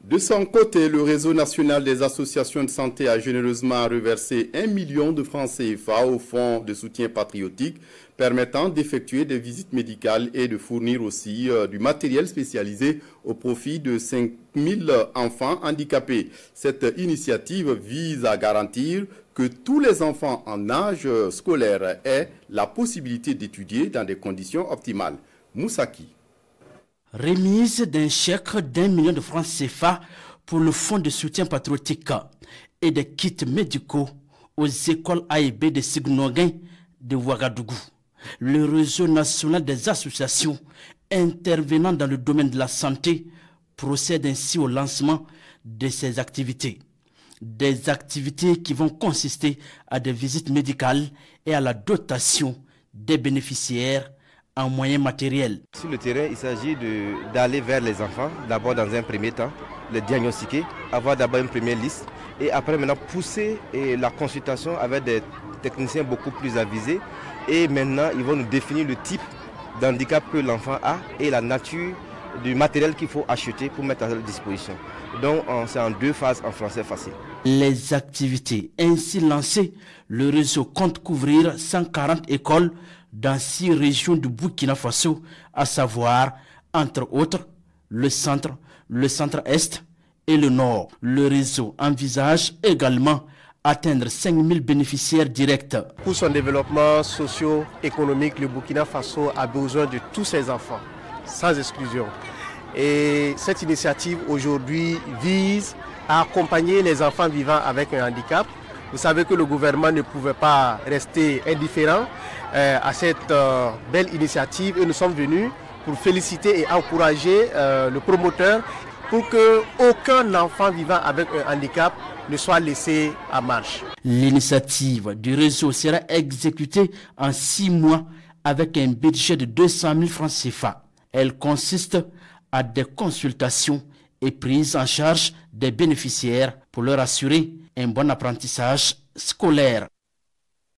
De son côté, le réseau national des associations de santé a généreusement reversé 1 million de francs CFA au fonds de soutien patriotique permettant d'effectuer des visites médicales et de fournir aussi du matériel spécialisé au profit de 5000 enfants handicapés. Cette initiative vise à garantir que tous les enfants en âge scolaire aient la possibilité d'étudier dans des conditions optimales. Moussaki. Remise d'un chèque d'1 million de francs CFA pour le fonds de soutien patriotique et des kits médicaux aux écoles A et B de Signoguin de Ouagadougou. Le réseau national des associations intervenant dans le domaine de la santé procède ainsi au lancement de ces activités. Des activités qui vont consister à des visites médicales et à la dotation des bénéficiaires en moyens matériels. Sur le terrain, il s'agit d'aller vers les enfants, d'abord dans un premier temps, les diagnostiquer, avoir d'abord une première liste et après maintenant pousser la consultation avec des techniciens beaucoup plus avisés et maintenant ils vont nous définir le type d'handicap que l'enfant a et la nature du matériel qu'il faut acheter pour mettre à sa disposition. Donc c'est en 2 phases en français facile. Les activités ainsi lancées, le réseau compte couvrir 140 écoles dans 6 régions du Burkina Faso, à savoir, entre autres, le centre-est et le nord. Le réseau envisage également atteindre 5000 bénéficiaires directs. Pour son développement socio-économique, le Burkina Faso a besoin de tous ses enfants, sans exclusion. Et cette initiative aujourd'hui vise à accompagner les enfants vivant avec un handicap. Vous savez que le gouvernement ne pouvait pas rester indifférent à cette belle initiative et nous sommes venus pour féliciter et encourager le promoteur pour qu'aucun enfant vivant avec un handicap ne soit laissé à marge. L'initiative du réseau sera exécutée en 6 mois avec un budget de 200 000 francs CFA. Elle consiste à des consultations et prise en charge des bénéficiaires pour leur assurer un bon apprentissage scolaire.